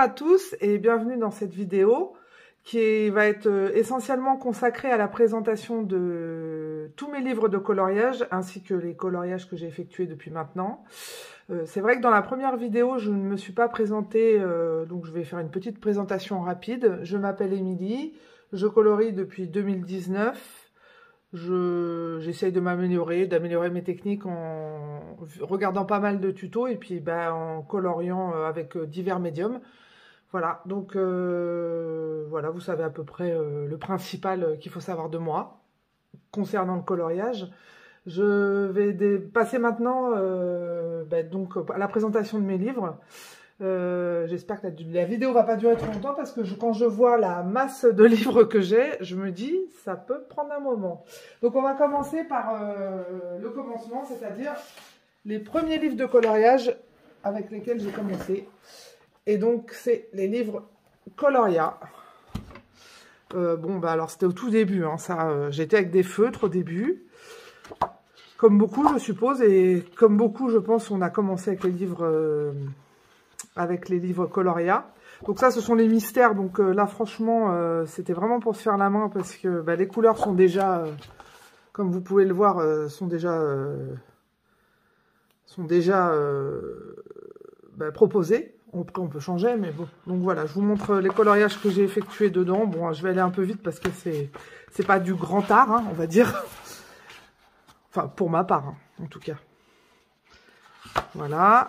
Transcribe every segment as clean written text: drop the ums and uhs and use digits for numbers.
à tous et bienvenue dans cette vidéo qui va être essentiellement consacrée à la présentation de tous mes livres de coloriage ainsi que les coloriages que j'ai effectués depuis maintenant. C'est vrai que dans la première vidéo, je ne me suis pas présentée, donc je vais faire une petite présentation rapide. Je m'appelle Émilie, je colorie depuis 2019. J'essaye de m'améliorer, d'améliorer mes techniques en regardant pas mal de tutos et puis en coloriant avec divers médiums. Voilà, donc voilà, vous savez à peu près le principal qu'il faut savoir de moi concernant le coloriage. Je vais passer maintenant donc à la présentation de mes livres. J'espère que la vidéo va pas durer trop longtemps parce que quand je vois la masse de livres que j'ai, je me dis ça peut prendre un moment. Donc on va commencer par le commencement, c'est-à-dire les premiers livres de coloriage avec lesquels j'ai commencé. Et donc c'est les livres Coloria. Alors c'était au tout début, hein, j'étais avec des feutres au début. Comme beaucoup je suppose, et comme beaucoup je pense on a commencé avec les livres Coloria. Donc ça ce sont les mystères, donc là franchement c'était vraiment pour se faire la main parce que les couleurs sont déjà, comme vous pouvez le voir, sont déjà proposées. Après on peut changer, mais bon. Donc voilà, je vous montre les coloriages que j'ai effectués dedans. Bon, je vais aller un peu vite parce que c'est pas du grand art, hein, on va dire. Enfin, pour ma part, hein, en tout cas. Voilà.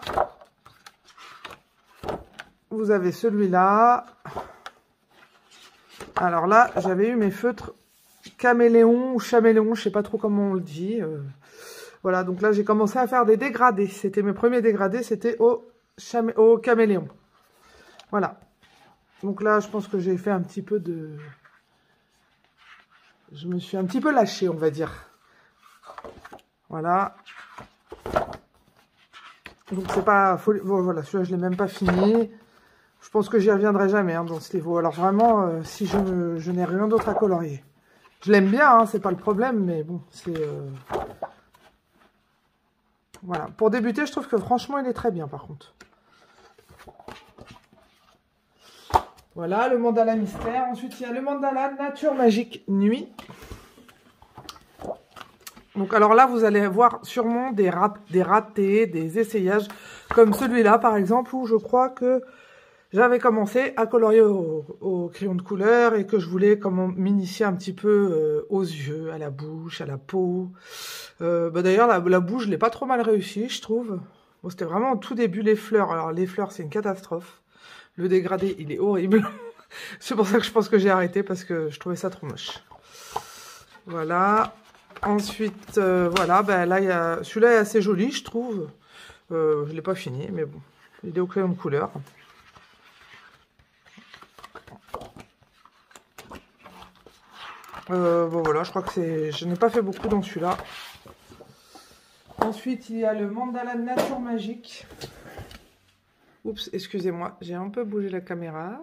Vous avez celui-là. Alors là, j'avais eu mes feutres caméléon ou chaméléon, je sais pas trop comment on le dit. Voilà, donc là, j'ai commencé à faire des dégradés. C'était mes premiers dégradés, c'était au caméléon. Voilà. Donc là, je pense que j'ai fait un petit peu de... Je me suis un petit peu lâchée, on va dire. Voilà. Donc c'est pas... Bon, voilà, celui-là, je l'ai même pas fini. Je pense que j'y reviendrai jamais dans ce niveau. Alors vraiment, si je n'ai rien d'autre à colorier. Je l'aime bien, hein, c'est pas le problème, mais bon, c'est... Voilà. Pour débuter, je trouve que franchement, il est très bien, par contre. Voilà, le mandala mystère. Ensuite, il y a le mandala nature magique nuit. Donc, alors là, vous allez voir sûrement des ratés, des essayages, comme celui-là, par exemple, où je crois que j'avais commencé à colorier au crayon de couleur et que je voulais m'initier un petit peu aux yeux, à la bouche, à la peau. D'ailleurs, la bouche, je l'ai pas trop mal réussi, je trouve. Bon, c'était vraiment au tout début, les fleurs. Alors, les fleurs, c'est une catastrophe. Le dégradé, il est horrible. C'est pour ça que je pense que j'ai arrêté, parce que je trouvais ça trop moche. Voilà. Ensuite, voilà, là, celui-là est assez joli, je trouve. Je ne l'ai pas fini, mais bon. Il est au crayon de couleur. Bon, voilà, je crois que je n'ai pas fait beaucoup dans celui-là. Ensuite, il y a le mandala nature magique. Oups, excusez-moi, j'ai un peu bougé la caméra.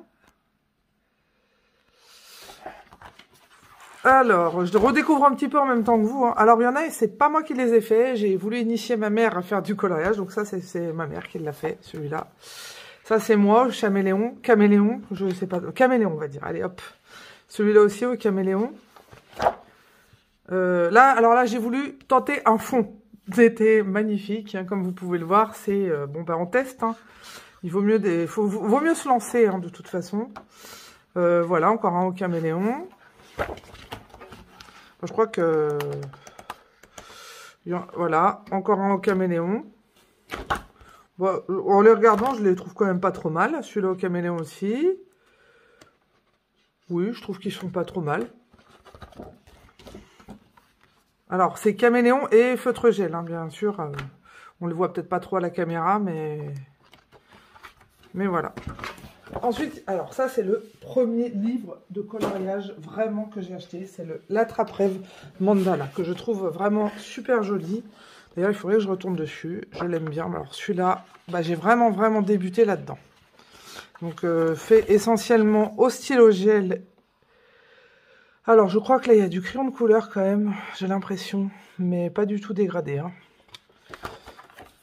Alors, je redécouvre un petit peu en même temps que vous. Hein. Alors, il y en a, c'est pas moi qui les ai faits. J'ai voulu initier ma mère à faire du coloriage. Donc ça, c'est ma mère qui l'a fait, celui-là. Ça, c'est moi, caméléon, je sais pas. Caméléon, on va dire. Allez, hop. Celui-là aussi, au caméléon. Alors là, j'ai voulu tenter un fond. C'était magnifique, hein, comme vous pouvez le voir. C'est on teste. Hein. Il vaut mieux vaut mieux se lancer, hein, de toute façon. Voilà, encore un au caméléon. Je crois que... Voilà, encore un au caméléon. Bon, en les regardant, je les trouve quand même pas trop mal. Celui-là au caméléon aussi. Oui, je trouve qu'ils sont pas trop mal. Alors, c'est caméléon et feutre gel, hein, bien sûr. On le voit peut-être pas trop à la caméra, mais voilà. Ensuite, alors ça, c'est le premier livre de coloriage vraiment que j'ai acheté. C'est l'Attrape-Rêve Mandala, que je trouve vraiment super joli. D'ailleurs, il faudrait que je retourne dessus. Je l'aime bien. Alors, celui-là, j'ai vraiment débuté là-dedans. Donc, fait essentiellement au stylo gel. Alors, je crois que là, il y a du crayon de couleur quand même. J'ai l'impression. Mais pas du tout dégradé. Hein.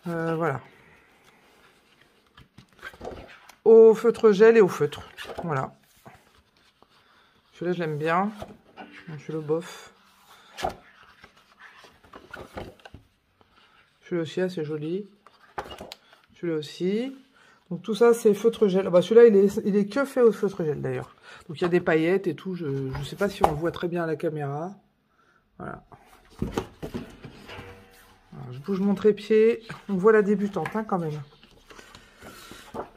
Voilà. au feutre gel et au feutre. Voilà. Celui-là, je l'aime bien. Je le bof. Celui-là aussi, assez joli. Celui-là aussi. Donc tout ça, c'est feutre gel. Bah, celui-là, il est que fait au feutre gel, d'ailleurs. Donc il y a des paillettes et tout. Je ne sais pas si on le voit très bien à la caméra. Voilà. Alors, je bouge mon trépied. On voit la débutante, hein, quand même.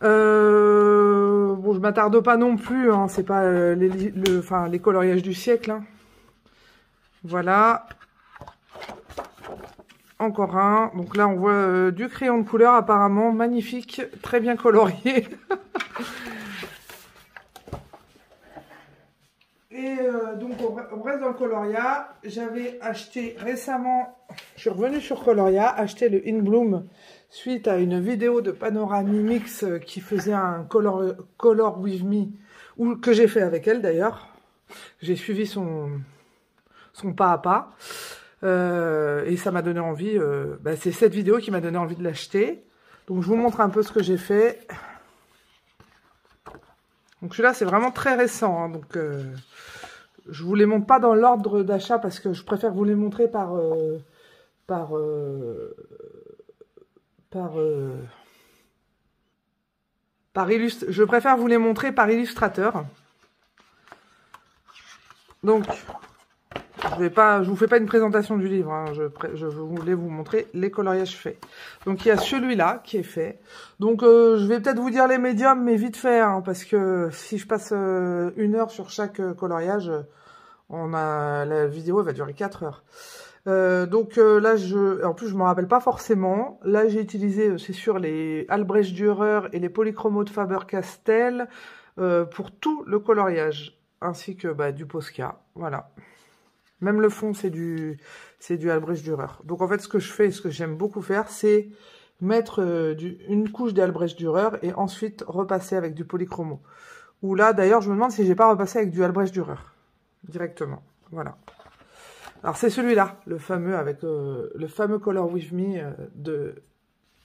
Bon, je m'attarde pas non plus. Hein, c'est pas les coloriages du siècle. Hein. Voilà. Encore un. Donc là, on voit du crayon de couleur, apparemment. Magnifique. Très bien colorié. Et donc, on reste dans le Coloria. J'avais acheté récemment, je suis revenue sur Coloria, acheté le In Bloom suite à une vidéo de Panorami Mix qui faisait un Color With Me, ou que j'ai fait avec elle d'ailleurs. J'ai suivi son pas à pas. Et ça m'a donné envie, c'est cette vidéo qui m'a donné envie de l'acheter. Donc je vous montre un peu ce que j'ai fait. Donc celui-là c'est vraiment très récent, hein, donc je vous les montre pas dans l'ordre d'achat parce que je préfère vous les montrer je préfère vous les montrer par illustrateur. Donc je vous fais pas une présentation du livre, hein, je voulais vous montrer les coloriages faits. Donc il y a celui-là qui est fait. Donc je vais peut-être vous dire les médiums, mais vite fait, hein, parce que si je passe 1 heure sur chaque coloriage, la vidéo va durer 4 heures. Donc là, en plus je me rappelle pas forcément. Là j'ai utilisé, c'est sûr, les Albrecht Dürer et les polychromos de Faber-Castell pour tout le coloriage, ainsi que du Posca, voilà. Même le fond, c'est du Albrecht Dürer. Donc, en fait, ce que je fais, ce que j'aime beaucoup faire, c'est mettre une couche d'Albrecht Dürer et ensuite repasser avec du polychromo. Ou là, d'ailleurs, je me demande si j'ai pas repassé avec du Albrecht Dürer directement. Voilà. Alors, c'est celui-là, le fameux Color With Me de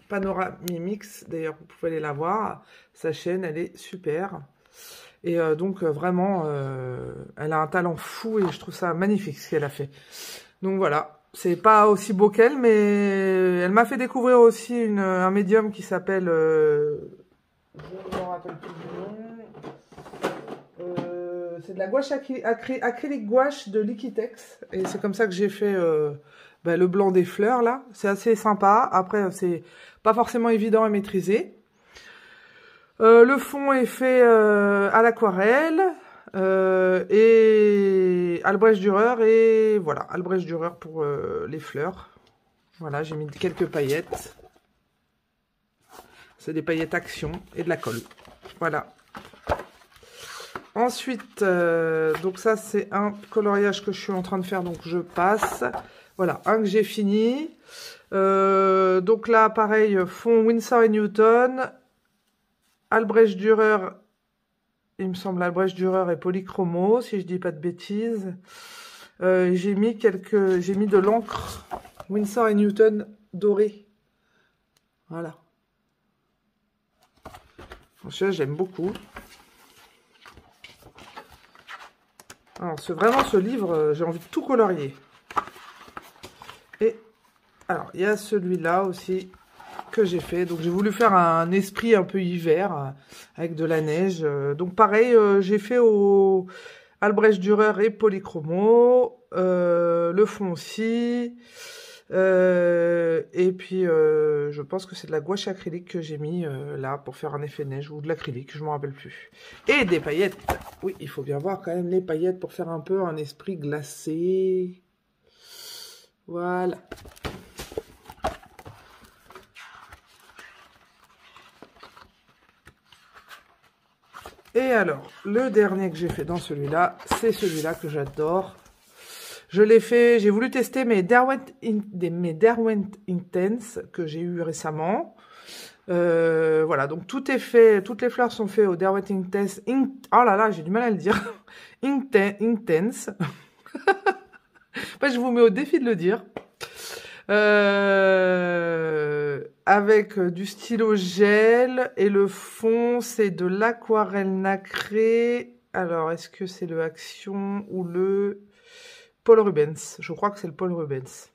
Panorami Mix. D'ailleurs, vous pouvez aller la voir. Sa chaîne, elle est super. Et donc, vraiment, elle a un talent fou et je trouve ça magnifique ce qu'elle a fait. Donc voilà, c'est pas aussi beau qu'elle, mais elle m'a fait découvrir aussi un médium qui s'appelle... je me rappelle plus du nom. C'est de la gouache acrylique gouache de Liquitex. Et c'est comme ça que j'ai fait le blanc des fleurs, là. C'est assez sympa. Après, c'est pas forcément évident à maîtriser. Le fond est fait à l'aquarelle et Albrecht Dürer et voilà, Albrecht Dürer pour les fleurs. Voilà, j'ai mis quelques paillettes. C'est des paillettes Action et de la colle. Voilà. Ensuite, donc ça c'est un coloriage que je suis en train de faire, donc je passe. Voilà, un que j'ai fini. Donc là, pareil, fond Winsor & Newton. Albrecht Dürer, il me semble Albrecht Dürer et polychromo, si je dis pas de bêtises. J'ai mis de l'encre Winsor & Newton dorée. Voilà. Celui-là, j'aime beaucoup. Alors, vraiment, ce livre, j'ai envie de tout colorier. Et, alors, il y a celui-là aussi que j'ai fait. Donc, j'ai voulu faire un esprit un peu hiver, avec de la neige. Donc, pareil, j'ai fait au Albrecht Dürer et polychromo. Le fond aussi. Et puis, je pense que c'est de la gouache acrylique que j'ai mis là pour faire un effet neige ou de l'acrylique, je ne me rappelle plus. Et des paillettes. Oui, il faut bien voir quand même les paillettes pour faire un peu un esprit glacé. Voilà. Et alors, le dernier que j'ai fait dans celui-là, c'est celui-là que j'adore. Je l'ai fait, j'ai voulu tester mes Derwent Intense que j'ai eu récemment. Voilà, donc tout est fait, toutes les fleurs sont faites au Derwent Intense. Oh là là, j'ai du mal à le dire. Intense. Je vous mets au défi de le dire. Avec du stylo gel et le fond c'est de l'aquarelle nacrée. Alors est-ce que c'est le Action ou le Paul Rubens? Je crois que c'est le Paul Rubens.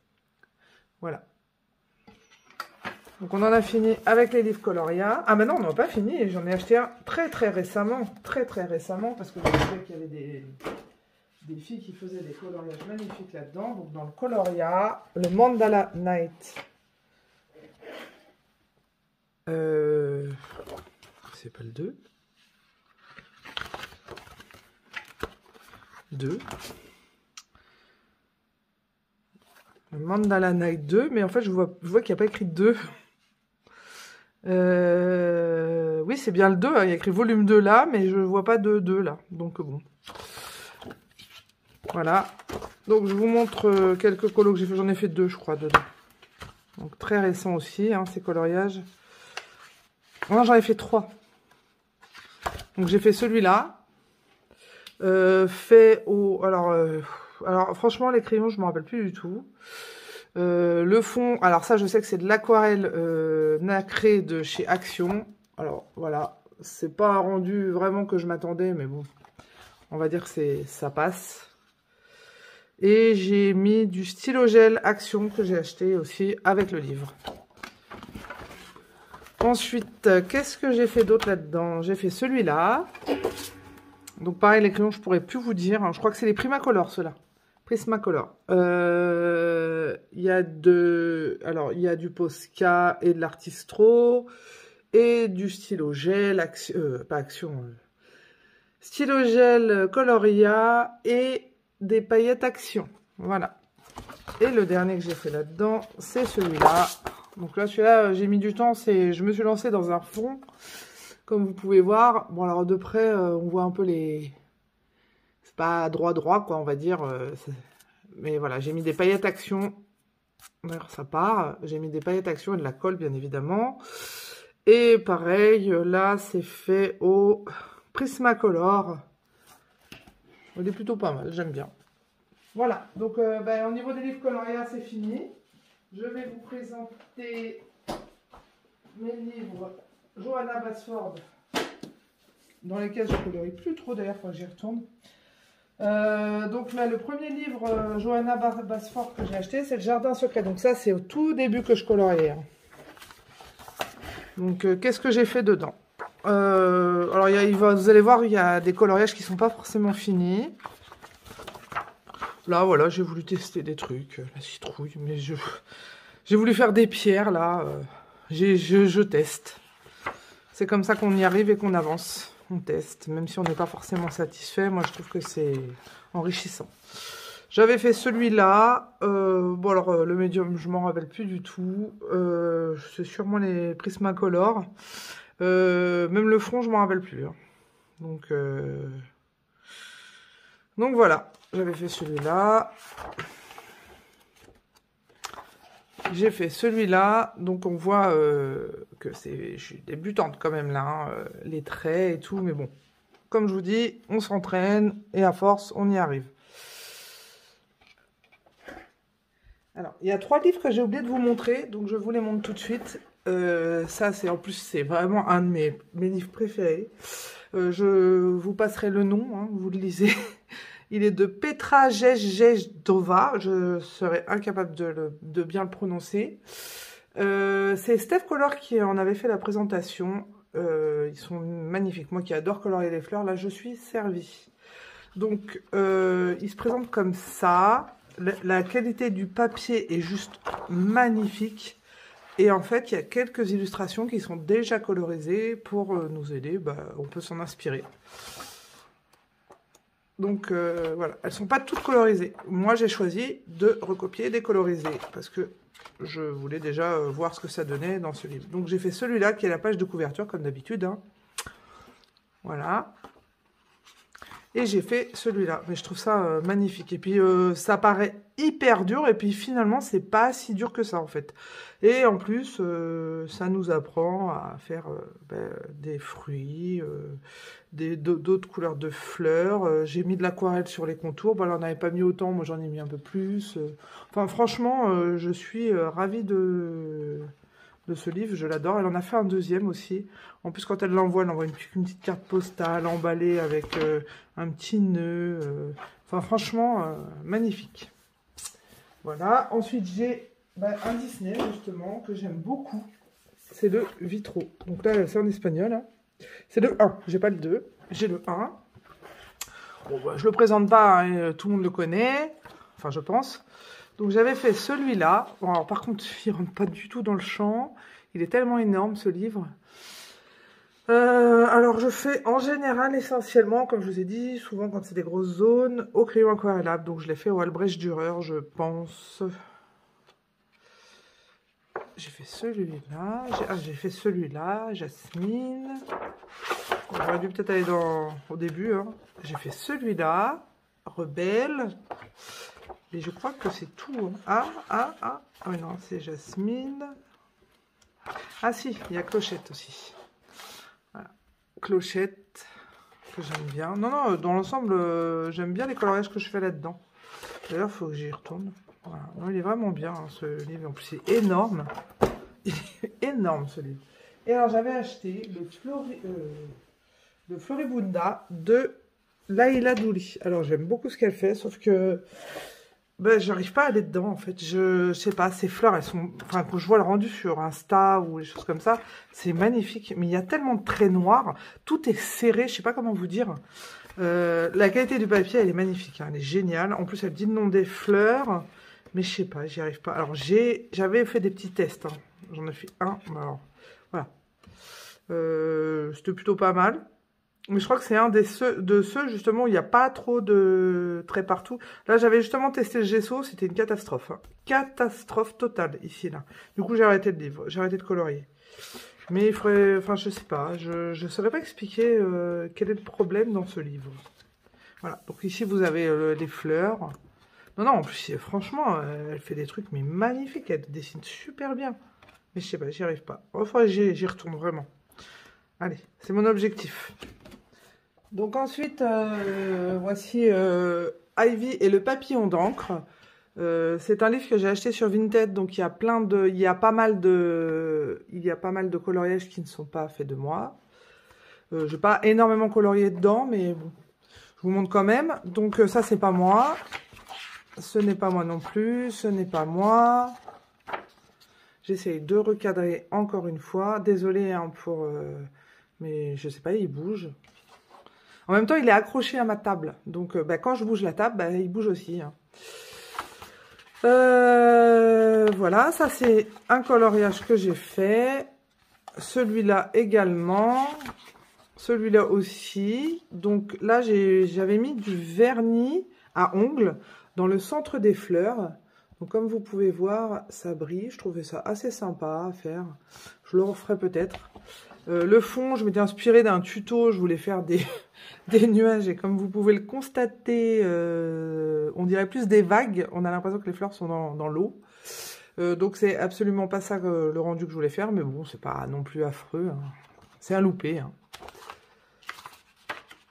Voilà. Donc on en a fini avec les livres Coloria. Ah mais non, on n'a pas fini, j'en ai acheté un très récemment, très récemment, parce que je savais qu'il y avait des filles qui faisaient des coloriages magnifiques là-dedans. Donc dans le Coloria, le Mandala Night. C'est pas le 2. 2. Le Mandala Night 2, mais en fait je vois qu'il n'y a pas écrit 2. Oui, c'est bien le 2, hein. Il y a écrit volume 2 là, mais je vois pas de 2 là. Donc bon. Voilà. Donc je vous montre quelques colos que j'ai fait. J'en ai fait 2, je crois, dedans. Donc très récent aussi, hein, ces coloriages. Non, j'en ai fait 3. Donc j'ai fait celui-là. Fait au... Alors franchement, les crayons, je me rappelle plus du tout. Le fond, alors ça je sais que c'est de l'aquarelle nacrée de chez Action. Alors voilà, c'est pas un rendu vraiment que je m'attendais, mais bon, on va dire que ça passe. Et j'ai mis du stylo gel Action que j'ai acheté aussi avec le livre. Ensuite, qu'est-ce que j'ai fait d'autre là-dedans? J'ai fait celui-là. Donc pareil, les crayons, je pourrais plus vous dire, hein. Je crois que c'est les Primacolor, ceux-là. Prismacolor. Il y a il y a du Posca et de l'Artistro et du stylo gel, pas Action, stylo gel Coloria et des paillettes Action. Voilà. Et le dernier que j'ai fait là-dedans, c'est celui-là. Donc là, celui-là, j'ai mis du temps. Je me suis lancée dans un fond, comme vous pouvez voir. Bon, alors de près, on voit un peu les... C'est pas droit, quoi, on va dire. Mais voilà, j'ai mis des paillettes Action. D'ailleurs, ça part. J'ai mis des paillettes Action et de la colle, bien évidemment. Et pareil, là, c'est fait au Prismacolor. Il est plutôt pas mal, j'aime bien. Voilà, donc au niveau des livres Coloria, c'est fini. Je vais vous présenter mes livres Johanna Basford, dans lesquels je ne colorie plus trop, d'ailleurs, il faut que j'y retourne. Donc là, le premier livre Johanna Basford que j'ai acheté, c'est Le Jardin Secret. Donc ça, c'est au tout début que je coloriais. Donc, qu'est-ce que j'ai fait dedans? Alors, vous allez voir, il y a des coloriages qui ne sont pas forcément finis. Là, voilà, j'ai voulu tester des trucs, la citrouille, mais j'ai voulu faire des pierres, là. Je teste. C'est comme ça qu'on y arrive et qu'on avance. On teste, même si on n'est pas forcément satisfait. Moi, je trouve que c'est enrichissant. J'avais fait celui-là. Bon, alors, le médium, je m'en rappelle plus du tout. C'est sûrement les Prismacolor. Même le fond, je m'en rappelle plus. Hein. Donc voilà, j'avais fait celui-là. J'ai fait celui-là, donc on voit que je suis débutante quand même là, hein, les traits et tout, mais bon, comme je vous dis, on s'entraîne et à force, on y arrive. Alors, il y a 3 livres que j'ai oublié de vous montrer, donc je vous les montre tout de suite. Ça, en plus, c'est vraiment un de mes livres préférés. Je vous passerai le nom, hein, vous le lisez. Il est de Petra Jezdova. Je serais incapable de bien le prononcer. C'est Steph Color qui en avait fait la présentation. Ils sont magnifiques. Moi qui adore colorier les fleurs, là je suis servie. Donc il se présente comme ça. La qualité du papier est juste magnifique. Et en fait, il y a quelques illustrations qui sont déjà colorisées pour nous aider. On peut s'en inspirer. Donc voilà, elles ne sont pas toutes colorisées. Moi, j'ai choisi de recopier des colorisées parce que je voulais déjà voir ce que ça donnait dans ce livre. Donc j'ai fait celui-là qui est la page de couverture comme d'habitude. Hein. Voilà. Et j'ai fait celui-là. Mais je trouve ça magnifique. Et puis ça paraît hyper dur, et puis finalement, c'est pas si dur que ça, en fait. Et en plus, ça nous apprend à faire des fruits, d'autres couleurs de fleurs. J'ai mis de l'aquarelle sur les contours. Bon, elle n'en avait pas mis autant, moi j'en ai mis un peu plus. Enfin, franchement, je suis ravie de ce livre, je l'adore. Elle en a fait un deuxième aussi. En plus, quand elle l'envoie, elle envoie une petite carte postale emballée avec un petit nœud. Enfin, franchement, magnifique. Voilà. Ensuite, j'ai un Disney, justement, que j'aime beaucoup. C'est le Vitro. Donc là, c'est en espagnol. Hein. C'est le 1. J'ai pas le 2. J'ai le 1. Bon, je le présente pas, hein, tout le monde le connaît. Enfin, je pense. Donc j'avais fait celui-là. Bon, alors, par contre, il rentre pas du tout dans le champ. Il est tellement énorme, ce livre. Alors je fais en général, essentiellement, comme je vous ai dit, souvent quand c'est des grosses zones, au crayon aquarellable. Donc je l'ai fait au Albrecht Dürer, je pense. J'ai fait celui-là. J'ai fait celui-là, Jasmine. J'aurais dû peut-être aller au début. Hein. J'ai fait celui-là, Rebelle. Et je crois que c'est tout. Hein. Ah oui, non, c'est Jasmine. Ah si, il y a Clochette aussi. Voilà. Clochette, que j'aime bien. Non, dans l'ensemble, j'aime bien les coloriages que je fais là-dedans. D'ailleurs, il faut que j'y retourne. Voilà. Non, il est vraiment bien, hein, ce livre. En plus, c'est énorme. Il est énorme, ce livre. Et alors, j'avais acheté le Floribunda de Laïla Douli. Alors, j'aime beaucoup ce qu'elle fait, sauf que j'arrive pas à aller dedans, en fait. Je sais pas, ces fleurs, elles sont... Enfin, quand je vois le rendu sur Insta ou des choses comme ça, c'est magnifique. Mais il y a tellement de traits noirs. Tout est serré, je sais pas comment vous dire. La qualité du papier, elle est magnifique. Hein, elle est géniale. En plus, elle dit le nom des fleurs. Mais je sais pas, j'y arrive pas. Alors, j'avais fait des petits tests. Hein. J'en ai fait un. Alors, voilà. C'était plutôt pas mal. Mais je crois que c'est un de ceux, justement, où il n'y a pas trop de traits partout. Là, j'avais justement testé le gesso, c'était une catastrophe. Hein. Catastrophe totale, ici, là. Du coup, j'ai arrêté le livre, j'ai arrêté de colorier. Mais il faudrait... Enfin, je sais pas, je ne saurais pas expliquer quel est le problème dans ce livre. Voilà, donc ici, vous avez les fleurs. Non, en plus, franchement, elle fait des trucs, mais magnifiques. Elle dessine super bien. Mais je sais pas, j'y arrive pas. Enfin, j'y retourne vraiment. Allez, c'est mon objectif. Donc ensuite, voici Ivy et le papillon d'encre. C'est un livre que j'ai acheté sur Vinted, donc il y a pas mal de coloriages qui ne sont pas faits de moi. Je n'ai pas énormément colorié dedans, mais bon, je vous montre quand même. Donc ça, c'est pas moi. Ce n'est pas moi non plus. Ce n'est pas moi. J'essaye de recadrer encore une fois. Désolée hein, mais je sais pas, il bouge. En même temps, il est accroché à ma table. Donc, quand je bouge la table, il bouge aussi. Hein. Voilà, ça c'est un coloriage que j'ai fait. Celui-là également. Celui-là aussi. Donc là, j'avais mis du vernis à ongles dans le centre des fleurs. Donc comme vous pouvez voir, ça brille. Je trouvais ça assez sympa à faire. Je le referai peut-être. Le fond, je m'étais inspirée d'un tuto. Je voulais faire des nuages. Et comme vous pouvez le constater, on dirait plus des vagues. On a l'impression que les fleurs sont dans l'eau. Donc c'est absolument pas ça le rendu que je voulais faire. Mais bon, c'est pas non plus affreux. Hein. C'est un loupé. Hein.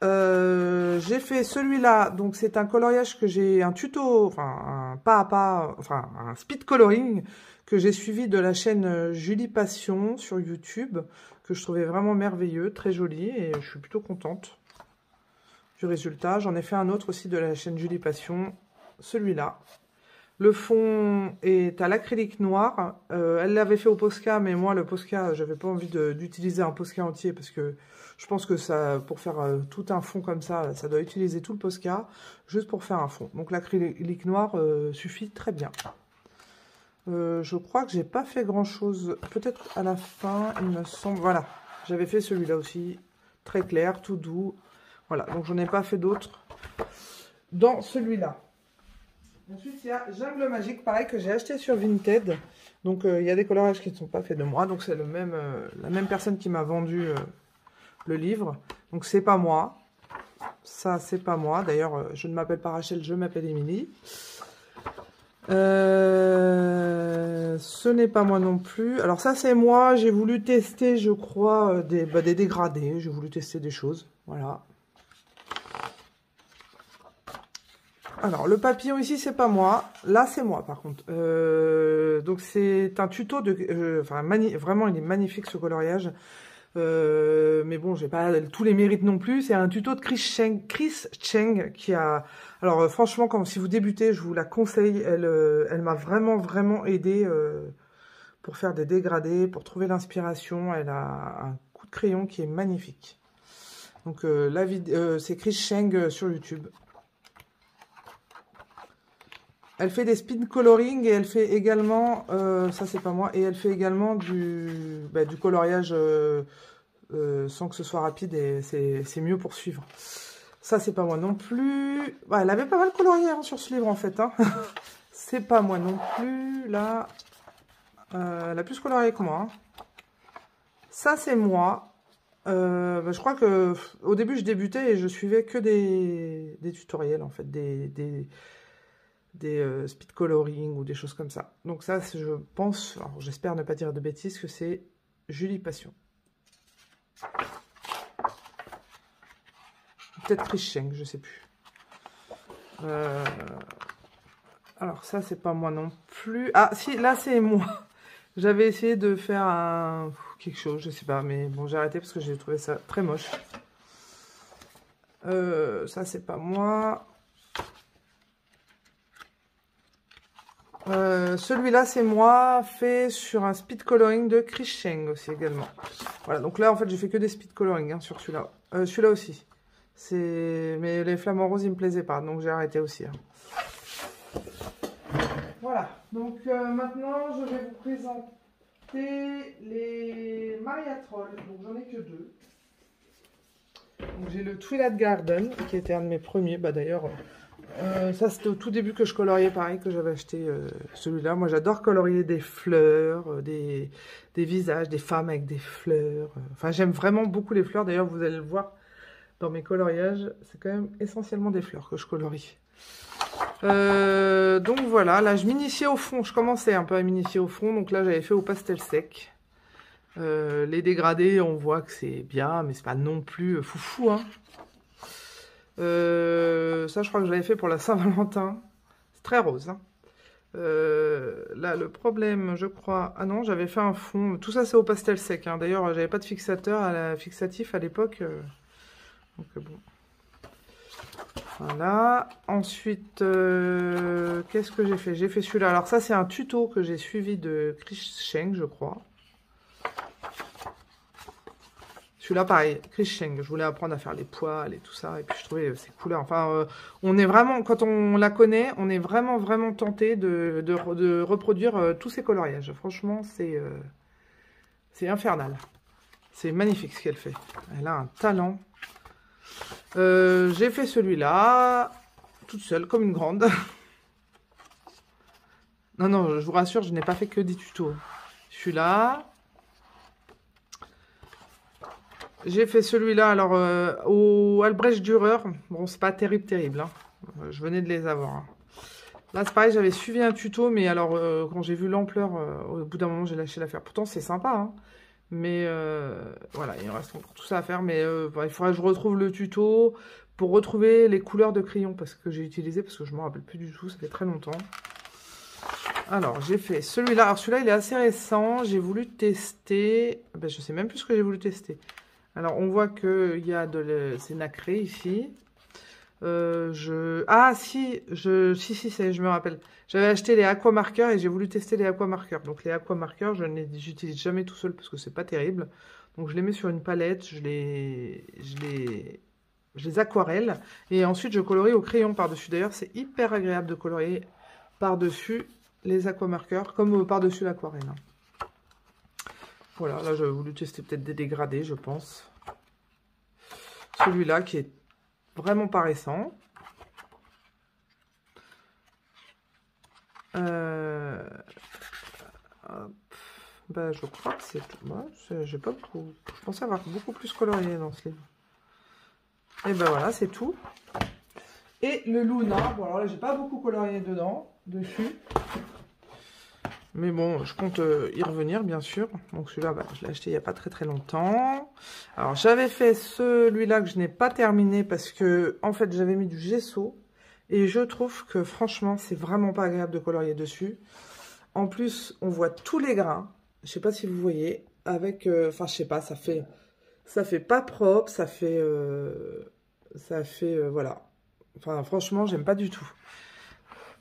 J'ai fait celui-là, donc c'est un coloriage que j'ai, un tuto, enfin un pas à pas, enfin un speed coloring que j'ai suivi de la chaîne Julie Passion sur YouTube, que je trouvais vraiment merveilleux, très joli, et je suis plutôt contente du résultat. J'en ai fait un autre aussi de la chaîne Julie Passion, celui-là. Le fond est à l'acrylique noir. Elle l'avait fait au Posca, mais moi, le Posca, j'avais pas envie d'utiliser un Posca entier parce que je pense que ça, pour faire tout un fond comme ça doit utiliser tout le Posca juste pour faire un fond. Donc l'acrylique noir suffit très bien. Je crois que j'ai pas fait grand chose. Peut-être à la fin, il me semble. Voilà, j'avais fait celui-là aussi, très clair, tout doux. Voilà, donc j'en ai pas fait d'autres dans celui-là. Ensuite, il y a Jungle Magique, pareil, que j'ai acheté sur Vinted. Donc, il y a des coloriages qui ne sont pas faits de moi. Donc, c'est la même personne qui m'a vendu le livre. Donc, c'est pas moi. Ça, c'est pas moi. D'ailleurs, je ne m'appelle pas Rachel, je m'appelle Émilie. Ce n'est pas moi non plus. Alors ça c'est moi, j'ai voulu tester je crois des dégradés, j'ai voulu tester des choses, voilà. Alors le papillon ici c'est pas moi, là c'est moi par contre. Donc c'est un tuto de... enfin vraiment il est magnifique ce coloriage. Mais bon, j'ai pas tous les mérites non plus. C'est un tuto de Chris Cheng qui a... Alors franchement, si vous débutez, je vous la conseille. Elle m'a vraiment aidé pour faire des dégradés, pour trouver l'inspiration. Elle a un coup de crayon qui est magnifique. Donc c'est Chris Cheng sur YouTube. Elle fait des spin coloring et elle fait également, ça c'est pas moi, et elle fait également du coloriage sans que ce soit rapide et c'est mieux pour suivre. Ça c'est pas moi non plus. Bah, elle avait pas mal colorié hein, sur ce livre en fait. Hein. C'est pas moi non plus. Là, elle a plus colorié que moi. Hein. Ça c'est moi. Je crois que au début je débutais et je suivais que des tutoriels en fait, des speed coloring ou des choses comme ça. Donc ça, je pense, j'espère ne pas dire de bêtises, que c'est Julie Passion. Peut-être Chris Cheng, je sais plus. Alors ça, c'est pas moi non plus. Ah si, là c'est moi. J'avais essayé de faire quelque chose, je sais pas, mais bon, j'ai arrêté parce que j'ai trouvé ça très moche. Ça, c'est pas moi. Celui-là, c'est moi, fait sur un speed coloring de Chris Cheng aussi également. Voilà, donc là, en fait, j'ai fait que des speed coloring hein, sur celui-là. Celui-là aussi. Mais les flamants roses, ils me plaisaient pas, donc j'ai arrêté aussi. Hein. Voilà, donc maintenant, je vais vous présenter les Mariatrolles. Donc j'en ai que deux. J'ai le Twilight Garden, qui était un de mes premiers, d'ailleurs... ça c'était au tout début que je coloriais pareil, que j'avais acheté celui-là. Moi j'adore colorier des fleurs, des visages, des femmes avec des fleurs. Enfin j'aime vraiment beaucoup les fleurs, d'ailleurs vous allez le voir dans mes coloriages, c'est quand même essentiellement des fleurs que je colorie. Donc voilà, là je m'initiais au fond, je commençais un peu à m'initier au fond, donc là j'avais fait au pastel sec. Les dégradés on voit que c'est bien, mais c'est pas non plus foufou hein. Ça je crois que je l'avais fait pour la Saint-Valentin. C'est très rose hein. Là le problème je crois... Ah non j'avais fait un fond. Tout ça c'est au pastel sec hein. D'ailleurs j'avais pas de fixatif à l'époque. Donc bon. Voilà. Ensuite qu'est-ce que j'ai fait? J'ai fait celui-là. Alors ça c'est un tuto que j'ai suivi de Chris Cheng je crois. Celui-là, pareil, Chris Cheng, je voulais apprendre à faire les poils et tout ça, et puis je trouvais ces couleurs, enfin, on est vraiment, quand on la connaît, on est vraiment tenté de reproduire tous ces coloriages. Franchement, c'est infernal. C'est magnifique ce qu'elle fait. Elle a un talent. J'ai fait celui-là, toute seule, comme une grande. Non, je vous rassure, je n'ai pas fait que des tutos. Celui-là... J'ai fait celui-là, alors, au Albrecht Dürer. Bon, c'est pas terrible, hein. Je venais de les avoir. Hein. Là, c'est pareil, j'avais suivi un tuto, mais alors, quand j'ai vu l'ampleur, au bout d'un moment, j'ai lâché l'affaire. Pourtant, c'est sympa, hein. Mais, voilà, il me reste encore tout ça à faire. Mais, il faudrait que je retrouve le tuto pour retrouver les couleurs de crayon parce que j'ai utilisé, parce que je ne me rappelle plus du tout, ça fait très longtemps. Alors, j'ai fait celui-là. Alors, celui-là, il est assez récent. J'ai voulu tester... Ben, je sais même plus ce que j'ai voulu tester. Alors, on voit qu'il y a c'est nacré ici. Ah, si, je me rappelle. J'avais acheté les aquamarqueurs et j'ai voulu tester les aquamarqueurs. Donc, les aquamarqueurs, je ne les utilise jamais tout seul parce que c'est pas terrible. Donc, je les mets sur une palette, je les aquarelle. Et ensuite, je colorie au crayon par-dessus. D'ailleurs, c'est hyper agréable de colorier par-dessus les aquamarqueurs comme par-dessus l'aquarelle. Voilà, là j'avais voulu tester peut-être des dégradés, je pense. Celui-là qui est vraiment pas récent. Je crois que c'est tout. J'ai pas beaucoup. Je pensais avoir beaucoup plus colorié dans ce livre. Et ben voilà, c'est tout. Et le Luna, bon alors là j'ai pas beaucoup colorié dessus. Mais bon, je compte y revenir, bien sûr. Donc celui-là, bah, je l'ai acheté il n'y a pas très longtemps. Alors, j'avais fait celui-là que je n'ai pas terminé parce que, en fait, j'avais mis du gesso. Et je trouve que, franchement, c'est vraiment pas agréable de colorier dessus. En plus, on voit tous les grains. Je sais pas si vous voyez. Avec, enfin, je sais pas, ça fait pas propre. Voilà. Enfin, franchement, j'aime pas du tout.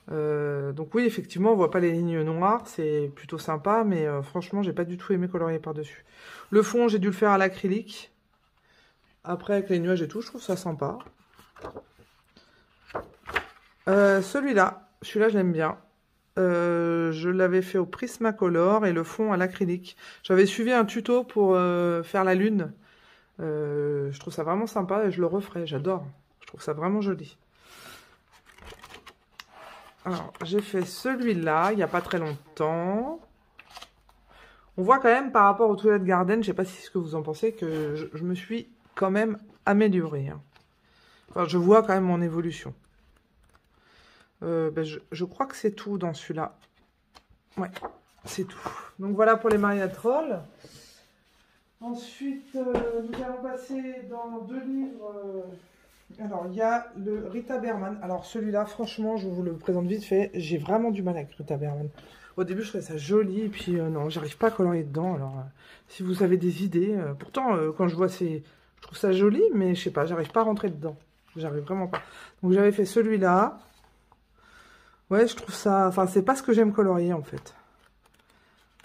Donc oui, effectivement, on voit pas les lignes noires, c'est plutôt sympa, mais franchement, j'ai pas du tout aimé colorier par-dessus. Le fond, j'ai dû le faire à l'acrylique. Après, avec les nuages et tout, je trouve ça sympa. Celui-là, je l'aime bien. Je l'avais fait au Prismacolor et le fond à l'acrylique. J'avais suivi un tuto pour faire la lune. Je trouve ça vraiment sympa et je le referai, j'adore. Je trouve ça vraiment joli. Alors, j'ai fait celui-là, il n'y a pas très longtemps. On voit quand même, par rapport au Twilight Garden, je ne sais pas si ce que vous en pensez, que je me suis quand même améliorée. Hein. Enfin, je vois quand même mon évolution. Je crois que c'est tout dans celui-là. Ouais, c'est tout. Donc voilà pour les Maria Troll. Ensuite, nous allons passer dans deux livres... Alors, il y a le Rita Berman. Alors, celui-là, franchement, je vous le présente vite fait. J'ai vraiment du mal avec Rita Berman. Au début, je trouvais ça joli, et puis non, j'arrive pas à colorier dedans. Alors, si vous avez des idées... pourtant, quand je vois je trouve ça joli, mais je sais pas, j'arrive pas à rentrer dedans. J'arrive vraiment pas. Donc, j'avais fait celui-là. Ouais, je trouve ça... Enfin, c'est pas ce que j'aime colorier, en fait.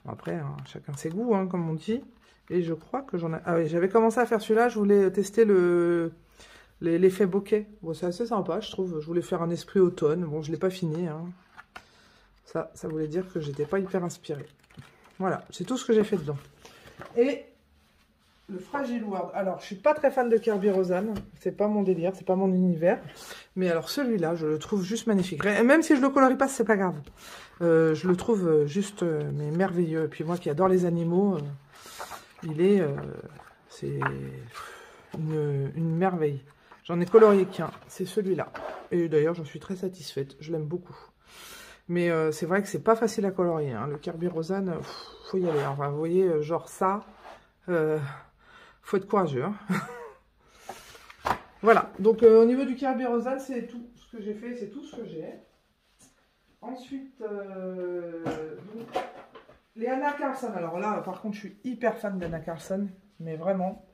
Bon, après, hein, chacun ses goûts, hein, comme on dit. Et je crois que j'en ai... Ah oui, j'avais commencé à faire celui-là. Je voulais tester l'effet bokeh. Bon, c'est assez sympa, je trouve. Je voulais faire un esprit automne. Bon, je ne l'ai pas fini. Hein. Ça voulait dire que j'étais pas hyper inspirée. Voilà, c'est tout ce que j'ai fait dedans. Et le Fragile World. Alors, je suis pas très fan de Kerby Rosan. C'est pas mon délire, c'est pas mon univers. Mais alors, celui-là, je le trouve juste magnifique. Et même si je le colorie pas, c'est pas grave. Je le trouve juste mais merveilleux. Et puis moi qui adore les animaux, c'est une merveille. J'en ai colorié qu'un, c'est celui-là. Et d'ailleurs, j'en suis très satisfaite. Je l'aime beaucoup. Mais c'est vrai que c'est pas facile à colorier. Hein. Le Kerby Rosan, faut y aller. Enfin, vous voyez, genre ça, faut être courageux. Hein. Voilà. Donc, au niveau du Kerby Rosan, c'est tout ce que j'ai fait. C'est tout ce que j'ai. Ensuite, donc, les Anna Carlson. Alors là, par contre, je suis hyper fan d'Anna Carlson. Mais vraiment...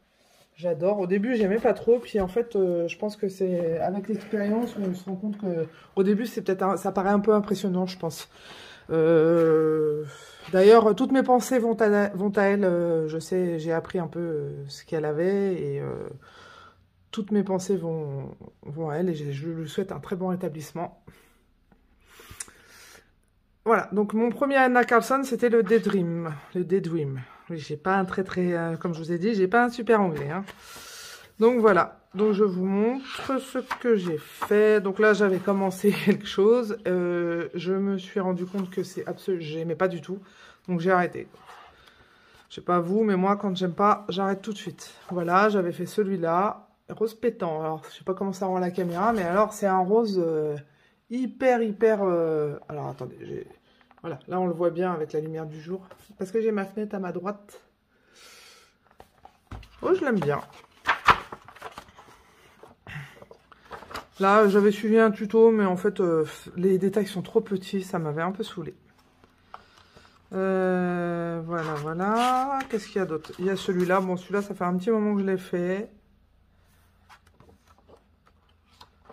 J'adore. Au début, j'aimais pas trop. Puis en fait, je pense que c'est avec l'expérience où on se rend compte que au début, c'est peut-être ça paraît un peu impressionnant, je pense. D'ailleurs, toutes mes pensées vont à elle. Je sais, j'ai appris un peu ce qu'elle avait et toutes mes pensées vont à elle et je lui souhaite un très bon rétablissement. Voilà. Donc mon premier Anna Carlson, c'était le Daydream. Le Daydream. Oui, j'ai pas un très, comme je vous ai dit, j'ai pas un super anglais. Hein. Donc voilà, donc je vous montre ce que j'ai fait. Donc là, j'avais commencé quelque chose. Je me suis rendu compte que c'est absolument... J'aimais pas du tout, donc j'ai arrêté. Je sais pas vous, mais moi, quand j'aime pas, j'arrête tout de suite. Voilà, j'avais fait celui-là, rose pétant. Alors, je sais pas comment ça rend la caméra, mais alors, c'est un rose hyper... Alors, attendez, voilà, là, on le voit bien avec la lumière du jour. Parce que j'ai ma fenêtre à ma droite. Oh, je l'aime bien. Là, j'avais suivi un tuto, mais en fait, les détails sont trop petits. Ça m'avait un peu saoulé. Voilà. Qu'est-ce qu'il y a d'autre? Il y a celui-là. Bon, celui-là, ça fait un petit moment que je l'ai fait.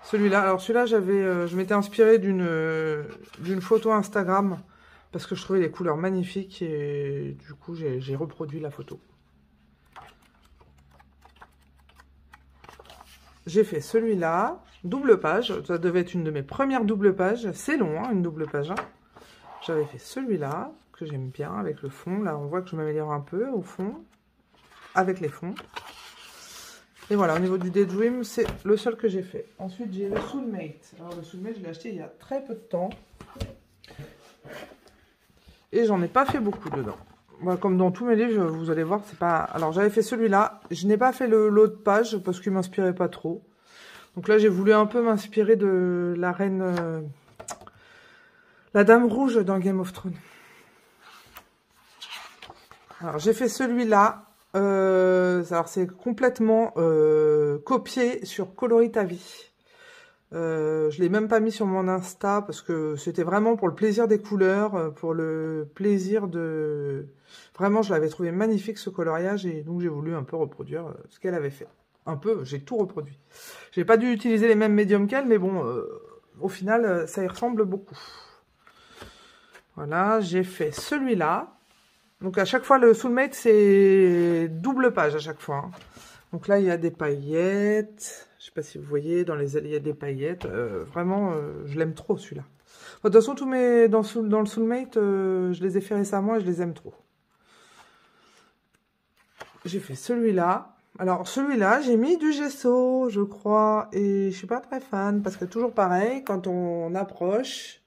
Celui-là. Alors, celui-là, je m'étais inspirée d'une photo Instagram. Parce que je trouvais les couleurs magnifiques. Et du coup, j'ai reproduit la photo. J'ai fait celui-là, double page, ça devait être une de mes premières doubles pages, c'est long, hein, une double page. Hein. J'avais fait celui-là, que j'aime bien, avec le fond, là on voit que je m'améliore un peu au fond, avec les fonds. Et voilà, au niveau du Daydream, c'est le seul que j'ai fait. Ensuite, j'ai le Soulmate. Alors le Soulmate, je l'ai acheté il y a très peu de temps. Et j'en ai pas fait beaucoup dedans. Bah, comme dans tous mes livres, vous allez voir, c'est pas... Alors, j'avais fait celui-là. Je n'ai pas fait l'autre page parce qu'il ne m'inspirait pas trop. Donc là, j'ai voulu un peu m'inspirer de la reine... la Dame Rouge dans Game of Thrones. Alors, j'ai fait celui-là. Alors, c'est complètement copié sur Coloris ta vie. Je l'ai même pas mis sur mon Insta parce que c'était vraiment pour le plaisir des couleurs, pour le plaisir de... Vraiment, je l'avais trouvé magnifique ce coloriage et donc j'ai voulu un peu reproduire ce qu'elle avait fait. Un peu, j'ai tout reproduit. J'ai pas dû utiliser les mêmes médiums qu'elle, mais bon, au final, ça y ressemble beaucoup. Voilà, j'ai fait celui-là. Donc à chaque fois, le Soulmate, c'est double page à chaque fois. Hein. Donc là, il y a des paillettes. Je sais pas si vous voyez, dans les ailes, il y a des paillettes. Vraiment, je l'aime trop, celui-là. De toute façon, tous mes dans le Soulmate, je les ai fait récemment et je les aime trop. J'ai fait celui-là. Alors, celui-là, j'ai mis du gesso, je crois. Et je suis pas très fan, parce que toujours pareil, quand on approche,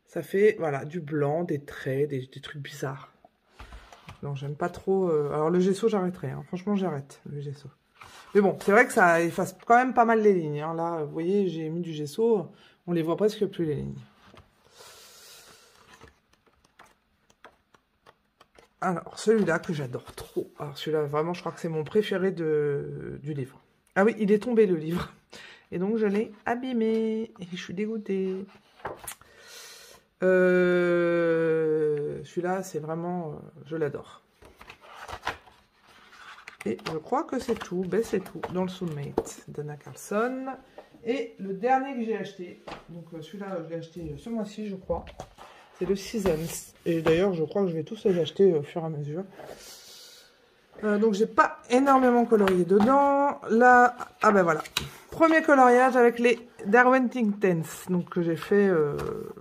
ça fait, voilà, du blanc, des traits, des trucs bizarres. Non, j'aime pas trop... Alors, le gesso, j'arrêterai. Hein. Franchement, j'arrête, le gesso. Mais bon, c'est vrai que ça efface quand même pas mal les lignes. Hein. Là, vous voyez, j'ai mis du gesso. On les voit presque plus, les lignes. Alors, celui-là que j'adore trop. Alors, celui-là, vraiment, je crois que c'est mon préféré du livre. Ah oui, il est tombé, le livre. Et donc, je l'ai abîmé. Et je suis dégoûtée. Celui-là, c'est vraiment... je l'adore. Et je crois que c'est tout. Ben, c'est tout. Dans le Soulmate d'Anna Carlson. Et le dernier que j'ai acheté. Donc, celui-là, je l'ai acheté ce mois-ci, je crois. C'est le Seasons. Et d'ailleurs, je crois que je vais tous les acheter au fur et à mesure. Donc, j'ai pas énormément colorié dedans. Là, ah ben voilà. Premier coloriage avec les Derwent Inktense. Donc, que j'ai fait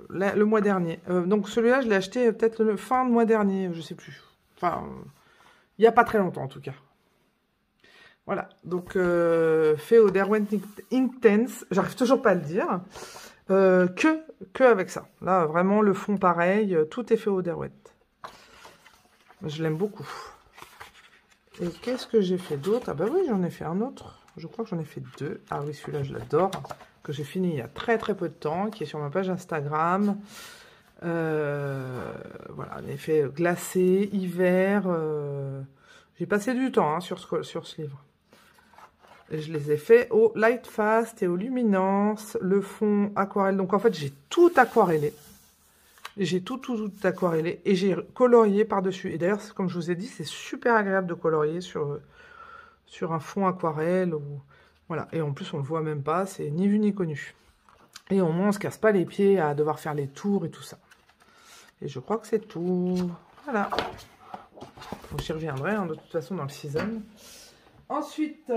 le mois dernier. Donc, celui-là, je l'ai acheté peut-être le fin de mois dernier. Je sais plus. Enfin, il n'y a pas très longtemps, en tout cas. Voilà. Donc, fait au Derwent Inktense. J'arrive toujours pas à le dire. Que avec ça. Là, vraiment, le fond pareil. Tout est fait au Derwent. Je l'aime beaucoup. Et qu'est-ce que j'ai fait d'autre? Ah bah oui, j'en ai fait un autre. Je crois que j'en ai fait deux. Ah oui, celui-là, je l'adore. Que j'ai fini il y a très très peu de temps. Qui est sur ma page Instagram. Voilà, un effet glacé, hiver. J'ai passé du temps hein, sur ce livre. Et je les ai fait au Light Fast et au Luminance, le fond aquarelle. Donc en fait, j'ai tout aquarellé. J'ai tout aquarellé et j'ai colorié par-dessus. Et d'ailleurs, comme je vous ai dit, c'est super agréable de colorier sur un fond aquarelle. Voilà. Et en plus, on le voit même pas, c'est ni vu ni connu. Et au moins, on se casse pas les pieds à devoir faire les tours et tout ça. Et je crois que c'est tout. Voilà. Donc j'y reviendrai hein, de toute façon dans le season. Ensuite,